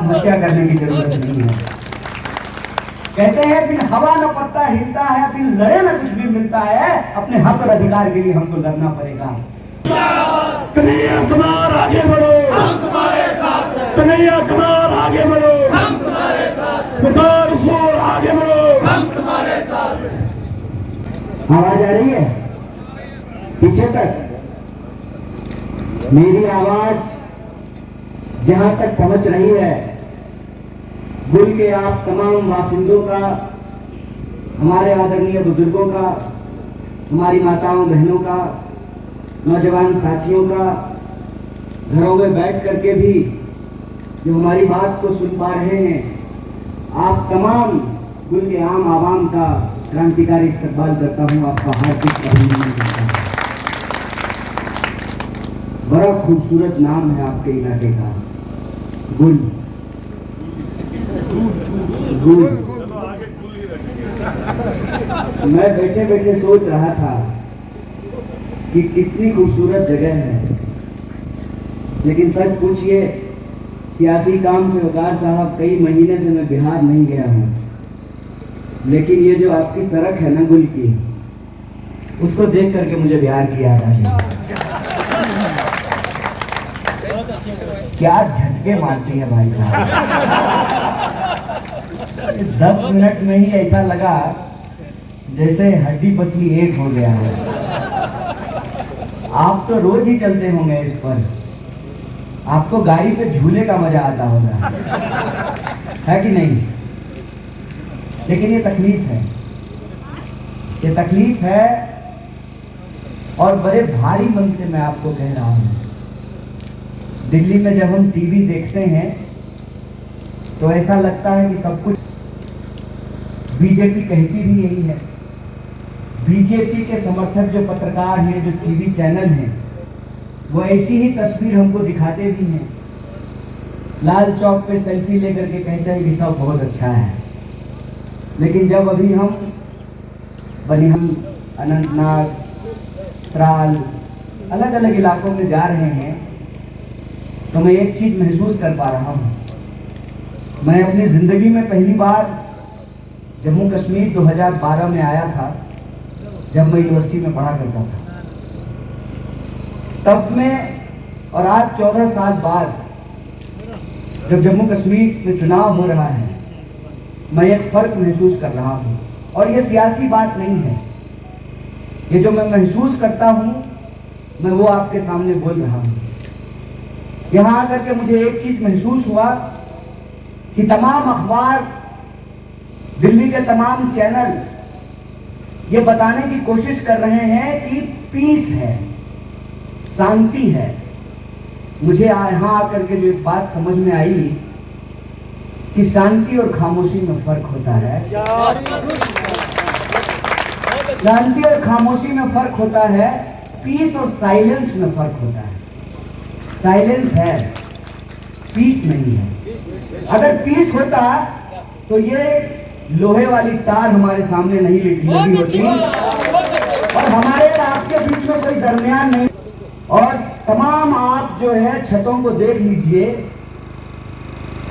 आत्महत्या करने की जरूरत नहीं है। कहते हैं बिन हवा न पत्ता हिलता है, बिन लड़े न कुछ भी मिलता है, अपने हक और अधिकार के लिए हमको लड़ना पड़ेगा। कन्हैया कुमार आगे बढ़ो, हम तुम्हारे साथ हैं। कन्हैया कुमार आगे बढ़ो, हम तुम्हारे साथ हैं। पुकार शोर आगे बढ़ो, हम तुम्हारे साथ हैं। आवाज आ रही है पीछे तक? मेरी आवाज जहां तक पहुंच रही है, गुल के आप तमाम वासिंदों का, हमारे आदरणीय बुजुर्गों का, हमारी माताओं बहनों का, नौजवान साथियों का, घरों में बैठ करके भी जो हमारी बात को सुन पा रहे हैं, आप तमाम गुल के आम आवाम का क्रांतिकारी इस्तकबाल करता हूं, आपका हार्दिक अभिनंदन करता हूं। बड़ा खूबसूरत नाम है आपके इलाके का, गुल। गुल। मैं बैठे बैठे सोच रहा था कि कितनी खूबसूरत जगह है, लेकिन सच पूछिए, सियासी काम से वकार साहब कई महीने से मैं बिहार नहीं गया हूँ, लेकिन ये जो आपकी सड़क है ना गुल की, उसको देख करके मुझे बिहार की याद आ गई। क्या झटके मारती है भाई साहब। 10 मिनट में ही ऐसा लगा जैसे हड्डी पसली एक हो गया है। आप तो रोज ही चलते होंगे इस पर, आपको गाड़ी पे झूले का मजा आता होगा, है कि नहीं? लेकिन ये तकलीफ है, ये तकलीफ है, और बड़े भारी मन से मैं आपको कह रहा हूं। दिल्ली में जब हम टीवी देखते हैं तो ऐसा लगता है कि सब कुछ बीजेपी कहती भी यही है। बीजेपी के समर्थक जो पत्रकार हैं, जो टीवी चैनल हैं, वो ऐसी ही तस्वीर हमको दिखाते भी हैं। लाल चौक पे सेल्फी लेकर के कहते हैं कि सब बहुत अच्छा है, लेकिन जब अभी हम बनिहाल, अनंतनाग, त्राल, अलग अलग इलाकों में जा रहे हैं, तो मैं एक चीज महसूस कर पा रहा हूं। मैं अपनी जिंदगी में पहली बार जम्मू कश्मीर 2012 में आया था, जब मैं यूनिवर्सिटी में पढ़ा करता था। तब में और आज 14 साल बाद जब जम्मू कश्मीर में चुनाव हो रहा है, मैं एक फर्क महसूस कर रहा हूं। और ये सियासी बात नहीं है, ये जो मैं महसूस करता हूं, मैं वो आपके सामने बोल रहा हूं। यहां आकर के मुझे एक चीज महसूस हुआ कि तमाम अखबार, दिल्ली के तमाम चैनल ये बताने की कोशिश कर रहे हैं कि पीस है, शांति है। मुझे यहां आकर के जो एक बात समझ में आई कि शांति और खामोशी में फर्क होता है। शांति और खामोशी में फर्क होता है, पीस और साइलेंस में फर्क होता है। साइलेंस है, पीस नहीं है। अगर पीस होता तो ये लोहे वाली तार हमारे सामने नहीं लगी होती, और हमारे और आपके बीच में कोई दरमियान नहीं। और तमाम आप जो है छतों को देख लीजिए,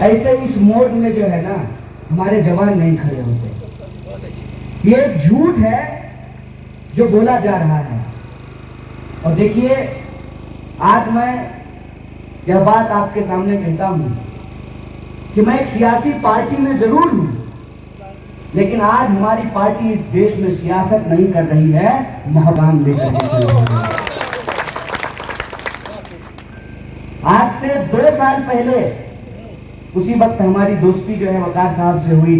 ऐसे इस मोड़ में जो है ना, हमारे जवान नहीं खड़े होते। ये एक झूठ है जो बोला जा रहा है। और देखिए, आज मैं यह बात आपके सामने कहता हूं कि मैं एक सियासी पार्टी में जरूर हूं, लेकिन आज हमारी पार्टी इस देश में सियासत नहीं कर रही है, महगाम लेकर के चल रही है। आज से 2 साल पहले उसी वक्त हमारी दोस्ती जो है वकार साहब से हुई।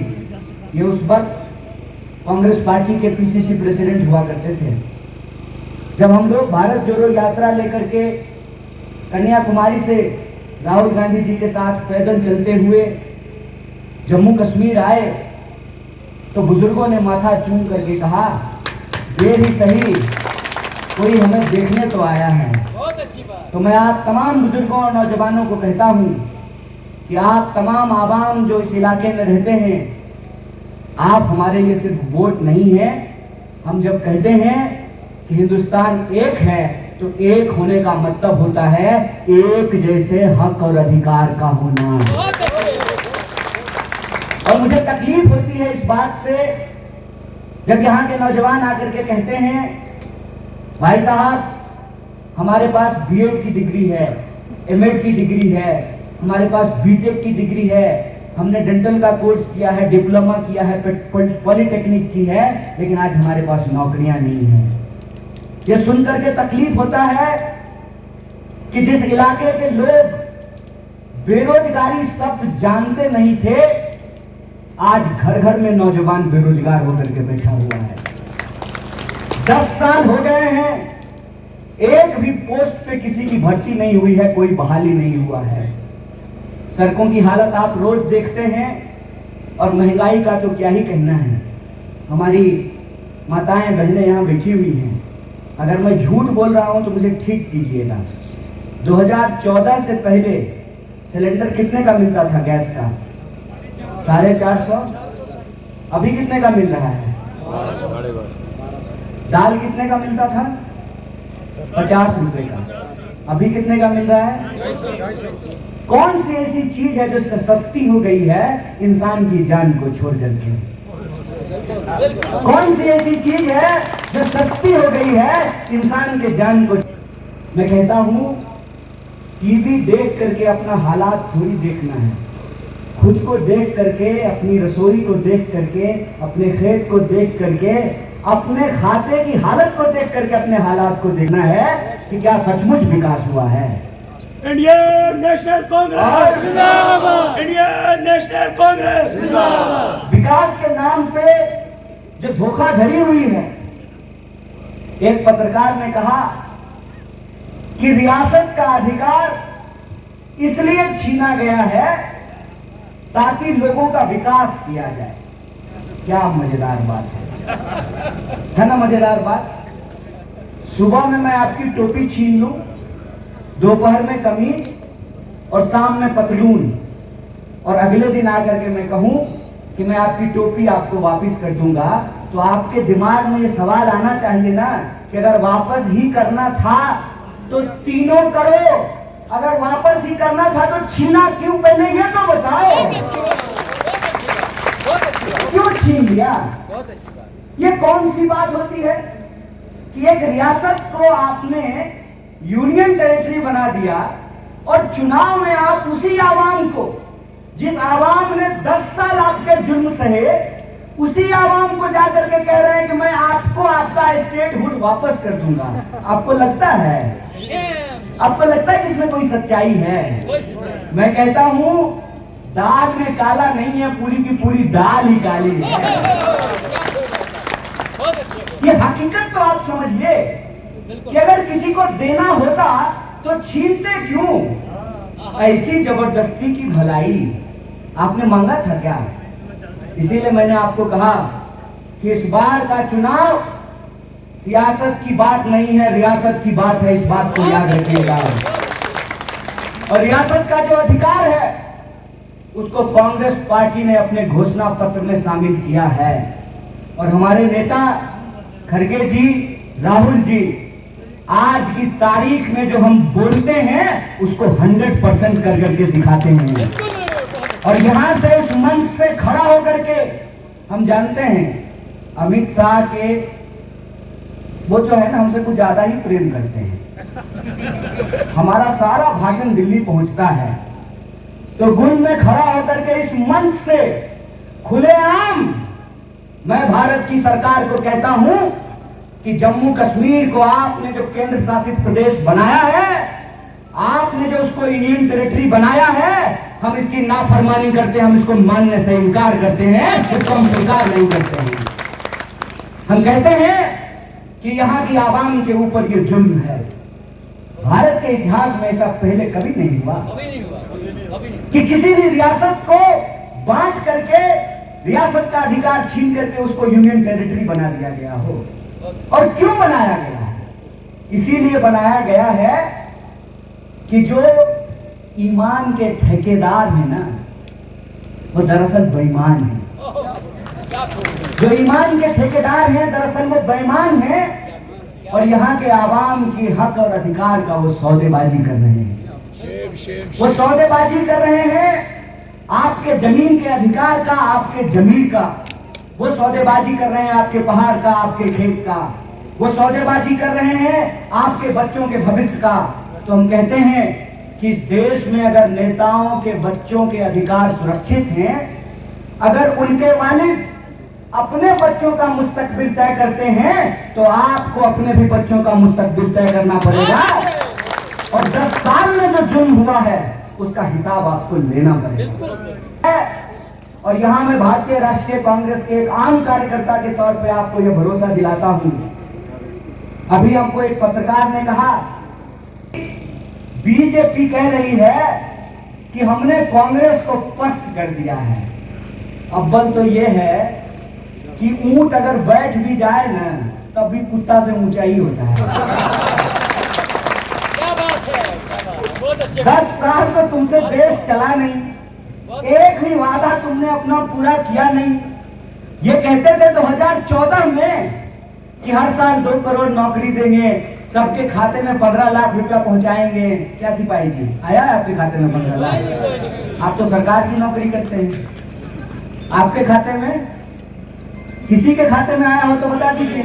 ये उस वक्त कांग्रेस पार्टी के पीसीसी प्रेसिडेंट हुआ करते थे। जब हम लोग भारत जोड़ो यात्रा लेकर के कन्याकुमारी से राहुल गांधी जी के साथ पैदल चलते हुए जम्मू कश्मीर आए, तो बुजुर्गों ने माथा चूम करके कहा, देर ही सही, कोई हमें देखने तो आया है। बहुत अच्छी बात। तो मैं आप तमाम बुजुर्गों और नौजवानों को कहता हूं कि आप तमाम आवाम जो इस इलाके में रहते हैं, आप हमारे लिए सिर्फ वोट नहीं है। हम जब कहते हैं कि हिंदुस्तान एक है, तो एक होने का मतलब होता है एक जैसे हक और अधिकार का होना। है इस बात से जब यहाँ के नौजवान आकर के कहते हैं भाई साहब हमारे पास बीएड की डिग्री है, एमएड की डिग्री है, हमारे पास बीटेक की डिग्री है, हमने डेंटल का कोर्स किया है, डिप्लोमा किया है, पॉलिटेक्निक की है, लेकिन आज हमारे पास नौकरियां नहीं है। ये सुनकर के तकलीफ होता है कि जिस इलाके के लोग बेरोजगारी शब्द जानते नहीं थे, आज घर घर में नौजवान बेरोजगार होकर के बैठा हुआ है। 10 साल हो गए हैं, एक भी पोस्ट पे किसी की भर्ती नहीं हुई है, कोई बहाली नहीं हुआ है। सड़कों की हालत आप रोज देखते हैं और महंगाई का तो क्या ही कहना है। हमारी माताएं बहनें यहाँ बैठी हुई हैं, अगर मैं झूठ बोल रहा हूं तो मुझे ठीक कीजिएगा। 2014 से पहले सिलेंडर कितने का मिलता था गैस का? 450। अभी कितने का मिल रहा है? दाल कितने का मिलता था? 50 रुपए का। अभी कितने का मिल रहा है? कौन सी ऐसी चीज है जो सस्ती हो गई है इंसान की जान को छोड़ करके? कौन सी ऐसी चीज है जो सस्ती हो गई है इंसान के जान को? मैं कहता हूं टीवी देख करके अपना हालात थोड़ी देखना है, खुद को देख करके, अपनी रसोई को देख करके, अपने खेत को देख करके, अपने खाते की हालत को देख करके अपने हालात को देखना है कि क्या सचमुच विकास हुआ है। इंडियन नेशनल कांग्रेस जिंदाबाद, इंडियन नेशनल कांग्रेस जिंदाबाद। विकास के नाम पे जो धोखाधड़ी हुई है, एक पत्रकार ने कहा कि रियासत का अधिकार इसलिए छीना गया है ताकि लोगों का विकास किया जाए। क्या मजेदार बात है ना? मजेदार बात। सुबह में मैं आपकी टोपी छीन लूं, दोपहर में कमीज और शाम में पतलून, और अगले दिन आकर के मैं कहूं कि मैं आपकी टोपी आपको वापस कर दूंगा, तो आपके दिमाग में ये सवाल आना चाहिए ना कि अगर वापस ही करना था तो तीनों करो, अगर वापस ही करना था तो छीना क्यों पहले ये तो बताओ। क्यों छीन लिया? ये कौन सी बात होती है कि एक रियासत को आपने यूनियन टेरिटरी बना दिया और चुनाव में आप उसी आवाम को, जिस आवाम ने 10 साल आपके जुर्म सहे, उसी आवाम को जाकर के कह रहे हैं कि मैं आपको आपका स्टेटहुड वापस कर दूंगा। आपको लगता है कि इसमें कोई सच्चाई है? मैं कहता हूं दाल में काला नहीं है, पूरी की पूरी दाल ही काली है। ये हकीकत तो आप समझिए कि अगर किसी को देना होता तो छीनते क्यों? ऐसी जबरदस्ती की भलाई आपने मांगा था क्या? इसीलिए मैंने आपको कहा कि इस बार का चुनाव सियासत की बात नहीं है, रियासत की बात है। इस बात को याद रखिएगा। और रियासत का जो अधिकार है उसको कांग्रेस पार्टी ने अपने घोषणा पत्र में शामिल किया है। और हमारे नेता खड़गे जी, राहुल जी, आज की तारीख में जो हम बोलते हैं उसको 100% कर करके दिखाते हैं। और यहां से इस मंच से खड़ा होकर के हम जानते हैं अमित शाह के, वो जो है ना हमसे कुछ ज्यादा ही प्रेम करते हैं। हमारा सारा भाषण दिल्ली पहुंचता है, तो गुण में खड़ा होकर के इस मंच से खुलेआम मैं भारत की सरकार को कहता हूं कि जम्मू कश्मीर को आपने जो केंद्र शासित प्रदेश बनाया है, आपने जो उसको यूनियन टेरिटरी बनाया है, हम इसकी नाफरमानी करते हैं, हम इसको मानने से इनकार करते हैं, इसको हम स्वीकार नहीं करते हैं। हम कहते हैं कि यहाँ की आवाम के ऊपर ये जुल्म है। भारत के इतिहास में ऐसा पहले कभी नहीं हुआ कि किसी भी रियासत को बांट करके रियासत का अधिकार छीन करके उसको यूनियन टेरिटरी बना दिया गया हो। और क्यों बनाया गया है? इसीलिए बनाया गया है कि जो ईमान के ठेकेदार हैं ना, वो दरअसल बेईमान हैं। जो ईमान के ठेकेदार हैं दरअसल वो बेईमान हैं, और यहाँ के आवाम की हक और अधिकार का वो सौदेबाजी कर रहे हैं। वो सौदेबाजी कर रहे हैं आपके जमीन के अधिकार का, आपके जमीन का, वो सौदेबाजी कर रहे हैं आपके पहाड़ का, आपके खेत का, वो सौदेबाजी कर रहे हैं आपके बच्चों के भविष्य का। तो हम कहते हैं कि इस देश में अगर नेताओं के बच्चों के अधिकार सुरक्षित हैं, अगर उनके वालिद अपने बच्चों का मुस्तकबिल तय करते हैं, तो आपको अपने भी बच्चों का मुस्तकबिल तय करना पड़ेगा। और 10 साल में जो जुर्म हुआ है उसका हिसाब आपको लेना पड़ेगा। और यहां मैं भारतीय राष्ट्रीय कांग्रेस के एक आम कार्यकर्ता के तौर पे आपको यह भरोसा दिलाता हूं। अभी हमको एक पत्रकार ने कहा, बीजेपी कह रही है कि हमने कांग्रेस को पस्त कर दिया है। अव्वल तो यह है कि ऊंट अगर बैठ भी जाए ना, तब भी कुत्ता से ऊंचा ही होता है। क्या बात है, 10 साल तो तुमसे देश चला नहीं, एक भी वादा तुमने अपना पूरा किया नहीं। ये कहते थे 2014 में कि हर साल 2 करोड़ नौकरी देंगे, सबके खाते में 15 लाख रुपया पहुंचाएंगे। क्या सिपाही जी, आया है आपके खाते में 15 लाख? आप तो सरकार की नौकरी करते हैं। आपके खाते में, किसी के खाते में आया हो तो बता दीजिए।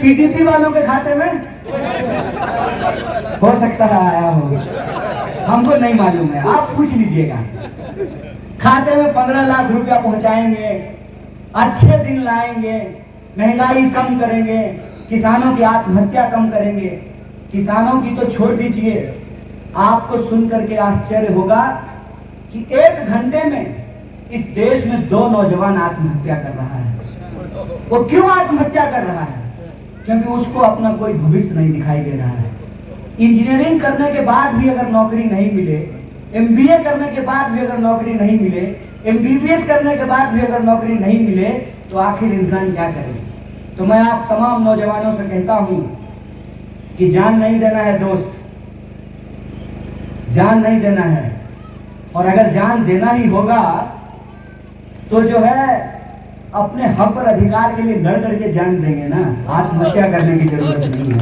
पीडीपी वालों के खाते में हो सकता है आया हो, हमको नहीं मालूम है, आप पूछ लीजिएगा। खाते में 15 लाख रुपया पहुंचाएंगे, अच्छे दिन लाएंगे, महंगाई कम करेंगे, किसानों की आत्महत्या कम करेंगे। किसानों की तो छोड़ दीजिए, आपको सुन करके आश्चर्य होगा कि 1 घंटे में इस देश में 2 नौजवान आत्महत्या कर रहा है। वो क्यों आत्महत्या कर रहा है? क्योंकि उसको अपना कोई भविष्य नहीं दिखाई दे रहा है। इंजीनियरिंग करने के बाद भी अगर नौकरी नहीं मिले, एमबीए करने के बाद भी अगर नौकरी नहीं मिले, एमबीबीएस करने के बाद भी अगर नौकरी नहीं मिले, तो आखिर इंसान क्या करे? तो मैं आप तमाम नौजवानों से कहता हूं कि जान नहीं देना है दोस्त, जान नहीं देना है। और अगर जान देना ही होगा तो जो है अपने हक और अधिकार के लिए लड़ करके जान देंगे ना, आत्महत्या करने की जरूरत नहीं है।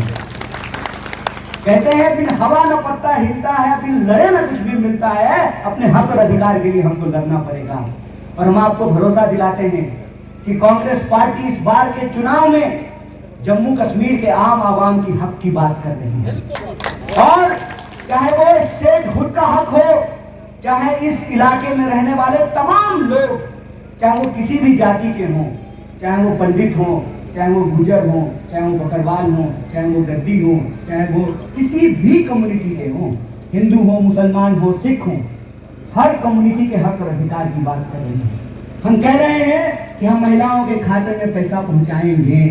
कहते हैं बिन हवा न पत्ता हिलता है, बिन लड़े न कुछ भी मिलता है। अपने हक और अधिकार के लिए हमको लड़ना पड़ेगा। और हम आपको भरोसा दिलाते हैं कि कांग्रेस पार्टी इस बार के चुनाव में जम्मू कश्मीर के आम आवाम की हक की बात कर रही है। और चाहे वो स्टेटहुड का हक हो, चाहे इस इलाके में रहने वाले तमाम लोग, चाहे वो किसी भी जाति के हों, चाहे वो पंडित हों, चाहे वो गुजर हों, चाहे वो बकरवाल हों, चाहे वो गद्दी हों, चाहे वो किसी भी कम्युनिटी के हों, हिंदू हो, मुसलमान हो, सिख हो, हर कम्युनिटी के हक और अधिकार की बात कर रहे हैं। हम कह रहे हैं कि हम महिलाओं के खाते में पैसा पहुंचाएंगे।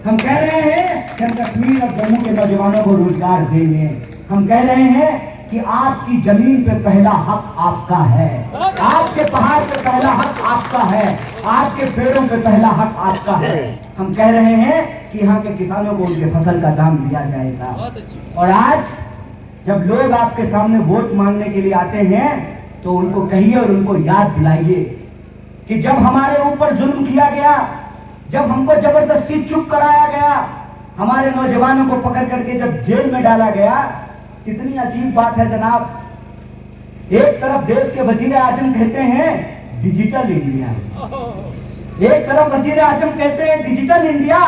हम कह रहे हैं कि हम कश्मीर और जम्मू के नौजवानों को रोजगार देंगे। हम कह रहे हैं कि आपकी जमीन पे पहला हक आपका है, आपके पहाड़ पे पहला हक आपका है, आपके पेड़ों पे पहला हक आपका है। हम कह रहे हैं कि यहाँ के किसानों को उनके फसल का दाम दिया जाएगा। और आज जब लोग आपके सामने वोट मांगने के लिए आते हैं तो उनको कहिए और उनको याद दिलाइए कि जब हमारे ऊपर जुल्म किया गया, जब हमको जबरदस्ती चुप कराया गया, हमारे नौजवानों को पकड़ करके जब जेल में डाला गया, कितनी अजीब बात है जनाब। एक तरफ देश के वजीर आजम कहते हैं डिजिटल इंडिया, एक तरफ वजीर आजम कहते हैं डिजिटल इंडिया,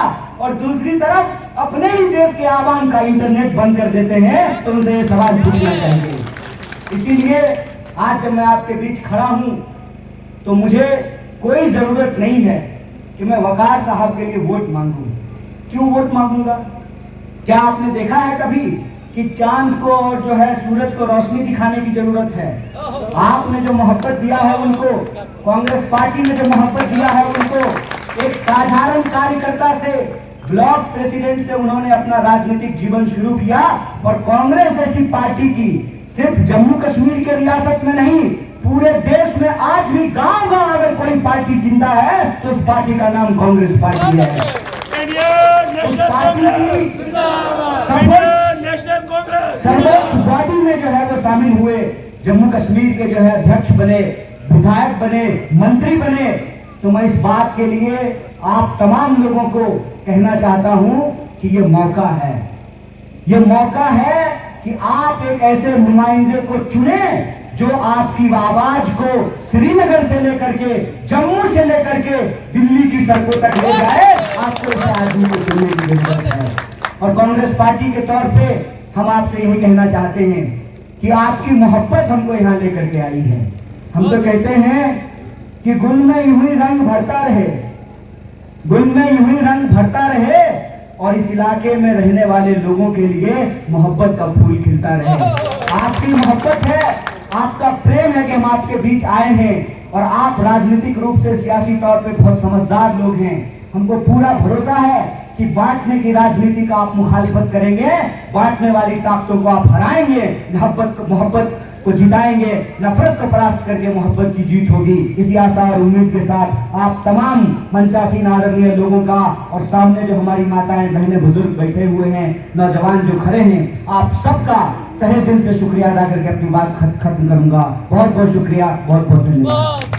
और दूसरी तरफ अपने ही देश के आवाम का इंटरनेट बंद कर देते हैं। तो उनसे ये सवाल पूछना चाहिए। इसीलिए आज जब मैं आपके बीच खड़ा हूं तो मुझे कोई जरूरत नहीं है कि मैं वकार साहब के लिए वोट मांगूं। क्यों वोट मांगूंगा? क्या आपने देखा है कभी कि चांद को और जो है सूरज को रोशनी दिखाने की जरूरत है? आपने जो मोहब्बत दिया है उनको, कांग्रेस पार्टी ने जो मोहब्बत दिया है उनको, एक साधारण कार्यकर्ता से, ब्लॉक प्रेसिडेंट से उन्होंने अपना राजनीतिक जीवन शुरू किया। और कांग्रेस ऐसी पार्टी की सिर्फ जम्मू कश्मीर के रियासत में नहीं, पूरे देश में आज भी गांव-गांव अगर कोई पार्टी जिंदा है तो उस पार्टी का नाम कांग्रेस पार्टी है। उस पार्टी की सर्वोच्च बॉडी में जो है वो शामिल हुए, जम्मू कश्मीर के जो है अध्यक्ष बने, विधायक बने, मंत्री बने। तो मैं इस बात के लिए आप तमाम लोगों को कहना चाहता हूं कि ये मौका है, ये मौका है कि आप एक ऐसे नुमाइंदे को चुने जो आपकी आवाज को श्रीनगर से लेकर के, जम्मू से से लेकर के दिल्ली की सड़कों तक ले जाए, आपको इस आदमी को चुनने की जरूरत है। और कांग्रेस पार्टी के तौर पे हम आपसे यही कहना चाहते हैं कि आपकी मोहब्बत हमको यहाँ लेकर के आई है। हम तो कहते हैं कि गुल में यूं ही रंग भरता रहे, गुल में यूं ही रंग भरता रहे, और इस इलाके में रहने वाले लोगों के लिए मोहब्बत का फूल खिलता रहे। आपकी मोहब्बत है, आपका प्रेम है कि हम आपके बीच आए हैं, और आप राजनीतिक रूप से सियासी तौर पे बहुत समझदार लोग हैं। हमको पूरा भरोसा है कि बांटने की राजनीति का आप मुखालिफत करेंगे, बांटने वाली ताकतों को आप हराएंगे, मोहब्बत को जिताएंगे, नफरत को परास्त करके मोहब्बत की जीत होगी। इसी आशा और उम्मीद के साथ आप तमाम मंचासीन आदरणीय लोगों का, और सामने जो हमारी माताएं बहनें बुजुर्ग बैठे हुए हैं, नौजवान जो खड़े हैं, आप सबका तहे दिल से शुक्रिया अदा करके अपनी बात खत्म करूंगा। बहुत बहुत शुक्रिया, बहुत बहुत धन्यवाद।